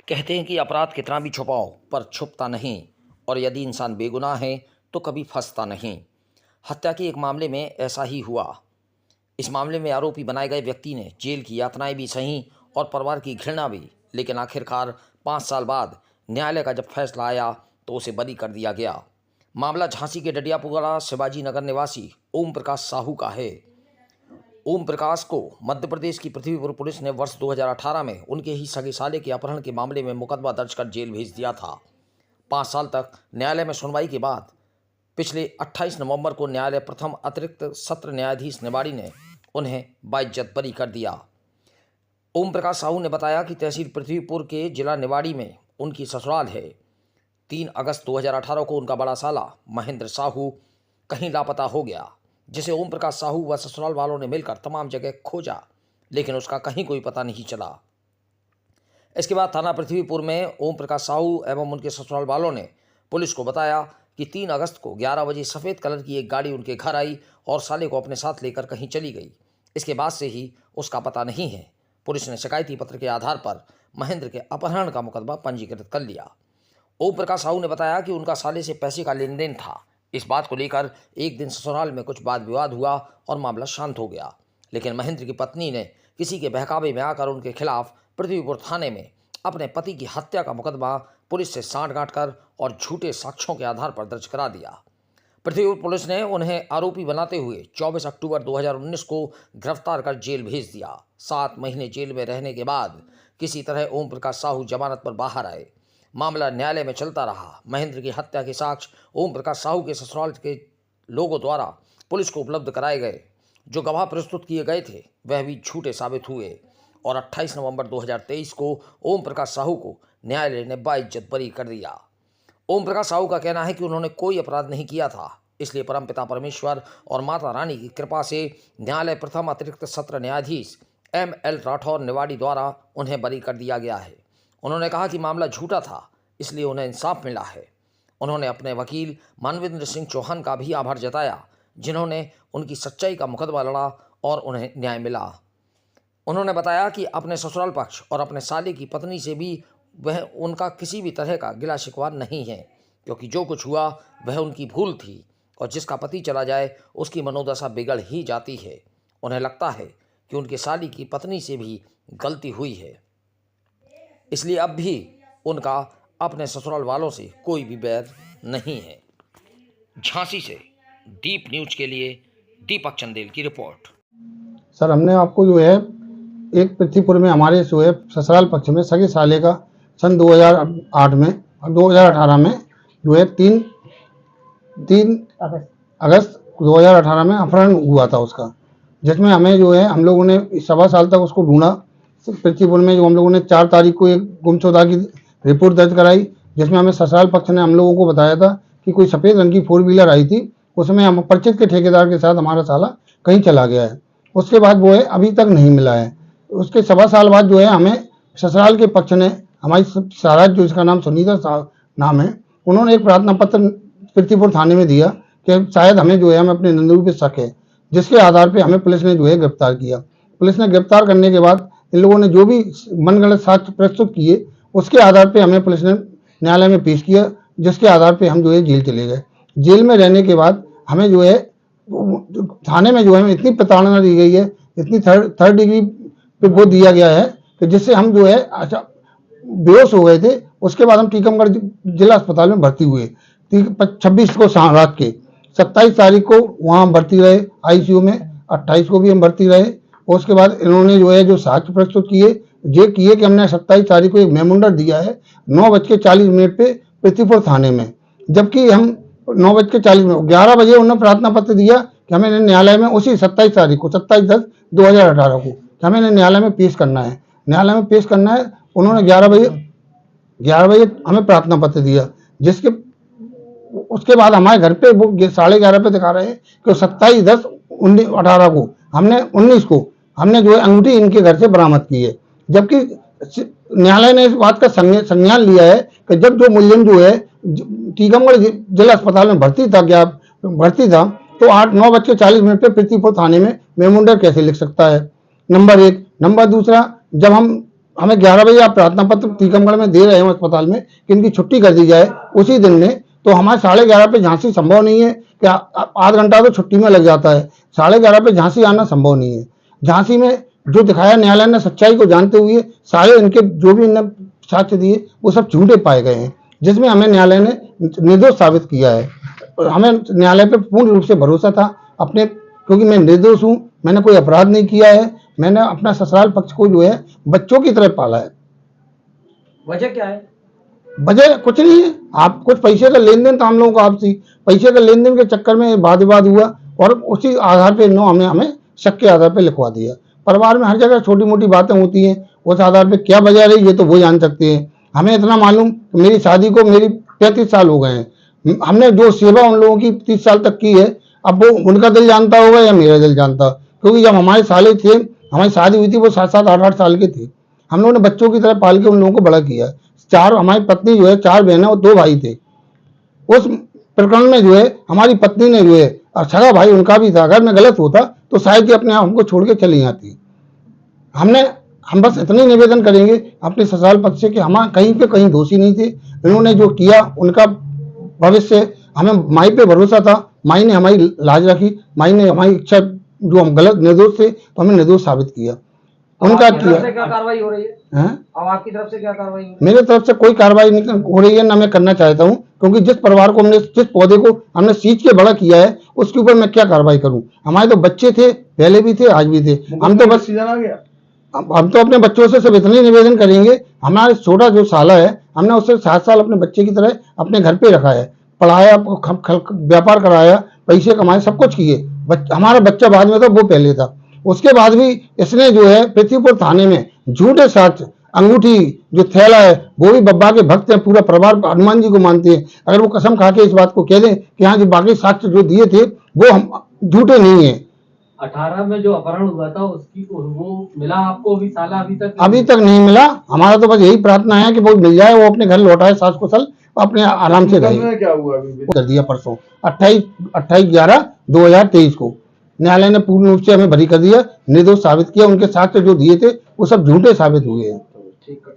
कहते हैं कि अपराध कितना भी छुपाओ पर छुपता नहीं, और यदि इंसान बेगुनाह है तो कभी फंसता नहीं। हत्या के एक मामले में ऐसा ही हुआ। इस मामले में आरोपी बनाए गए व्यक्ति ने जेल की यातनाएं भी सही और परिवार की घृणा भी, लेकिन आखिरकार 5 साल बाद न्यायालय का जब फैसला आया तो उसे बरी कर दिया गया। मामला झांसी के डडियापुरा शिवाजी नगर निवासी ओम प्रकाश साहू का है। ओम प्रकाश को मध्य प्रदेश की पृथ्वीपुर पुलिस ने वर्ष 2018 में उनके ही सगे साले के अपहरण के मामले में मुकदमा दर्ज कर जेल भेज दिया था। 5 साल तक न्यायालय में सुनवाई के बाद पिछले 28 नवंबर को न्यायालय प्रथम अतिरिक्त सत्र न्यायाधीश निवाड़ी ने उन्हें बाइज्जत बरी कर दिया। ओम प्रकाश साहू ने बताया कि तहसील पृथ्वीपुर के जिला निवाड़ी में उनकी ससुराल है। 3 अगस्त 2018 को उनका बड़ा साला महेंद्र साहू कहीं लापता हो गया, जिसे ओम प्रकाश साहू व ससुराल वालों ने मिलकर तमाम जगह खोजा, लेकिन उसका कहीं कोई पता नहीं चला। इसके बाद थाना पृथ्वीपुर में ओम प्रकाश साहू एवं उनके ससुराल वालों ने पुलिस को बताया कि 3 अगस्त को 11 बजे सफ़ेद कलर की एक गाड़ी उनके घर आई और साले को अपने साथ लेकर कहीं चली गई। इसके बाद से ही उसका पता नहीं है। पुलिस ने शिकायती पत्र के आधार पर महेंद्र के अपहरण का मुकदमा पंजीकृत कर लिया। ओम प्रकाश साहू ने बताया कि उनका साले से पैसे का लेन देन था। इस बात को लेकर एक दिन ससुराल में कुछ वाद विवाद हुआ और मामला शांत हो गया, लेकिन महेंद्र की पत्नी ने किसी के बहकावे में आकर उनके खिलाफ पृथ्वीपुर थाने में अपने पति की हत्या का मुकदमा पुलिस से सांठ-गांठ कर और झूठे साक्ष्यों के आधार पर दर्ज करा दिया। पृथ्वीपुर पुलिस ने उन्हें आरोपी बनाते हुए 24 अक्टूबर 2019 को गिरफ्तार कर जेल भेज दिया। 7 महीने जेल में रहने के बाद किसी तरह ओम प्रकाश साहू जमानत पर बाहर आए। मामला न्यायालय में चलता रहा। महेंद्र की हत्या के साक्ष्य ओम प्रकाश साहू के ससुराल के लोगों द्वारा पुलिस को उपलब्ध कराए गए। जो गवाह प्रस्तुत किए गए थे वह भी झूठे साबित हुए और 28 नवंबर 2023 को ओम प्रकाश साहू को न्यायालय ने बाइज्जत बरी कर दिया। ओम प्रकाश साहू का कहना है कि उन्होंने कोई अपराध नहीं किया था, इसलिए परमपिता परमेश्वर और माता रानी की कृपा से न्यायालय प्रथम अतिरिक्त सत्र न्यायाधीश ML राठौर निवाड़ी द्वारा उन्हें बरी कर दिया गया है। उन्होंने कहा कि मामला झूठा था, इसलिए उन्हें इंसाफ मिला है। उन्होंने अपने वकील मानवेंद्र सिंह चौहान का भी आभार जताया, जिन्होंने उनकी सच्चाई का मुकदमा लड़ा और उन्हें न्याय मिला। उन्होंने बताया कि अपने ससुराल पक्ष और अपने साले की पत्नी से भी वह उनका किसी भी तरह का गिला शिकवा नहीं है, क्योंकि जो कुछ हुआ वह उनकी भूल थी और जिसका पति चला जाए उसकी मनोदशा बिगड़ ही जाती है। उन्हें लगता है कि उनके साली की पत्नी से भी गलती हुई है, इसलिए अब भी उनका अपने ससुराल वालों से कोई भी बैर नहीं है। झांसी से दीप न्यूज के लिए दीपक चंदेल की रिपोर्ट। सर, हमने आपको जो है एक पृथ्वीपुर में हमारे जो है ससुराल पक्ष में सगे साले का सन 2008 में और 2018 में जो है 3 अगस्त 2018 में अपहरण हुआ था उसका, जिसमें हमें जो है हम लोगों ने 1.25 साल तक उसको ढूंढा। पृथ्वीपुर में जो हम लोगों ने 4 तारीख को एक गुमशुदा की रिपोर्ट दर्ज कराई, जिसमें हमें ससुराल पक्ष ने हम लोगों को बताया था कि कोई सफ़ेद रंग की 4 व्हीलर आई थी, उसमें हम परिचित के ठेकेदार के साथ हमारा साला कहीं चला गया है। उसके बाद वो है अभी तक नहीं मिला है। उसके 1.25 साल बाद जो है हमें ससुराल के पक्ष ने हमारी सारा जो इसका नाम सुनीता नाम है, उन्होंने एक प्रार्थना पत्र पृथ्वीपुर थाने में दिया कि शायद हमें जो है हमें अपने नंदू पे शक है, जिसके आधार पर हमें पुलिस ने जो है गिरफ्तार किया। पुलिस ने गिरफ्तार करने के बाद इन लोगों ने जो भी मनगढ़ंत साक्ष्य प्रस्तुत किए उसके आधार पे हमें पुलिस ने न्यायालय में पेश किया, जिसके आधार पे हम जो है जेल चले गए। जेल में रहने के बाद हमें जो है थाने में जो है इतनी प्रताड़ना दी गई है, इतनी थर्ड डिग्री पे वो दिया गया है कि जिससे हम जो है बेहोश हो गए थे। उसके बाद हम टीकमगढ़ जिला अस्पताल में भर्ती हुए। 26 को रात के 27 तारीख को वहाँ भर्ती रहे ICU में, 28 को भी हम भर्ती रहे। उसके बाद इन्होंने जो है जो साक्ष्य प्रस्तुत किए कि हमने 27 तारीख को एक मेमोंडर दिया है 9:40 पे पृथ्वीपुर थाने में, जबकि हम 9:40 11 बजे उन्होंने प्रार्थना पत्र दिया कि हमें न्यायालय में उसी 27 तारीख को 27/10/2018 को हमें न्यायालय में पेश करना है। न्यायालय में पेश करना है। उन्होंने 11 बजे हमें प्रार्थना पत्र दिया, जिसके उसके बाद हमारे घर पे वो 11:30 पे दिखा रहे हैं कि 27/10/18 को हमने 19 को हमने जो है अंगूठी इनके घर से बरामद की है, जबकि न्यायालय ने इस बात का संज्ञान लिया है कि जब जो मुलजिम जो है टीकमगढ़ जिला अस्पताल में भर्ती था तो 9:40 पे पृथ्वीपुर थाने में मेमोंडर कैसे लिख सकता है, नंबर 1। नंबर दूसरा, जब हम हमें 11 बजे आप प्रार्थना पत्र टीकमगढ़ में दे रहे हैं अस्पताल में कि इनकी छुट्टी कर दी जाए उसी दिन में, तो हमारे 11:30 पे झांसी संभव नहीं है कि आध घंटा तो छुट्टी में लग जाता है। 11:30 पे झांसी आना संभव नहीं है। झांसी में जो दिखाया न्यायालय ने सच्चाई को जानते हुए सारे इनके जो भी इन्हें साक्ष्य दिए वो सब झूठे पाए गए हैं, जिसमें हमें न्यायालय ने निर्दोष साबित किया है। हमें न्यायालय पे पूर्ण रूप से भरोसा था अपने, क्योंकि मैं निर्दोष हूँ, मैंने कोई अपराध नहीं किया है। मैंने अपना ससुराल पक्ष को जो है बच्चों की तरह पाला है। वजह क्या है? वजह कुछ नहीं है, आप कुछ पैसे का लेन देन था हम लोगों को आपसी, पैसे का लेन देन के चक्कर में वाद विवाद हुआ और उसी आधार पे हमें शक के आधार पे लिखवा दिया। परिवार में हर जगह छोटी मोटी बातें होती हैं, उस आधार पे क्या वजह रही ये तो वो जान सकते हैं। हमें इतना मालूम कि मेरी शादी को मेरी 35 साल हो गए हैं, हमने जो सेवा उन लोगों की 30 साल तक की है, अब वो उनका दिल जानता होगा या मेरा दिल जानता, क्योंकि जब हमारे साले थे, हमारी शादी हुई थी, वो 7-7 8-8 साल के थे। हम लोगों ने बच्चों की तरह पाल के उन लोगों को बड़ा किया। हमारी पत्नी जो है 4 बहनें और 2 भाई थे। उस प्रकरण में जो है हमारी पत्नी ने जो है, और सगा भाई उनका भी था, अगर मैं गलत होता तो शायद अपने आप हमको छोड़ के चली जाती। हम बस इतने निवेदन करेंगे अपने ससुराल पक्ष से कि हम कहीं पे कहीं दोषी नहीं थे। इन्होंने जो किया उनका भविष्य, हमें माई पे भरोसा था, माई ने हमारी लाज रखी, माई ने हमारी इच्छा, जो हम गलत निर्दोष थे तो हमें निर्दोष साबित किया। उनका किया। क्या कार्रवाई हो रही है? अब आपकी तरफ से क्या कार्रवाई हो रही है? मेरे तरफ से कोई कार्रवाई नहीं हो रही है, ना मैं करना चाहता हूं, क्योंकि जिस परिवार को हमने, जिस पौधे को हमने सींच के बड़ा किया है उसके ऊपर मैं क्या कार्रवाई करूं। हमारे तो बच्चे थे, पहले भी थे, आज भी थे। हम तो बस हम तो अपने बच्चों से सिर्फ इतना ही निवेदन करेंगे, हमारा छोटा जो साला है हमने उससे 7 साल अपने बच्चे की तरह अपने घर पे रखा है, पढ़ाया, व्यापार कराया, पैसे कमाए, सब कुछ किए। हमारा बच्चा बाद में था, वो पहले था। उसके बाद भी इसने जो है पृथ्वीपुर थाने में झूठे साक्ष्य, अंगूठी जो थैला है वो भी बब्बा के भक्त हैं, पूरा परिवार हनुमान जी को मानते हैं। अगर वो कसम खा के इस बात को कह दें कि हाँ जो बाकी साक्ष्य जो दिए थे वो हम झूठे नहीं है। 18 में जो अपहरण हुआ था उसकी वो मिला आपको? अभी तक नहीं मिला। हमारा तो बस यही प्रार्थना है कि वो मिल जाए, वो अपने घर लौटाए, सास कुशल अपने आराम से रहे। क्या हुआ अभी कर दिया परसों 28/11/2023 को न्यायालय ने पूर्ण रूप से हमें बरी कर दिया, निर्दोष साबित किया। उनके साक्ष्य जो दिए थे वो सब झूठे साबित हुए हैं। ठीक है।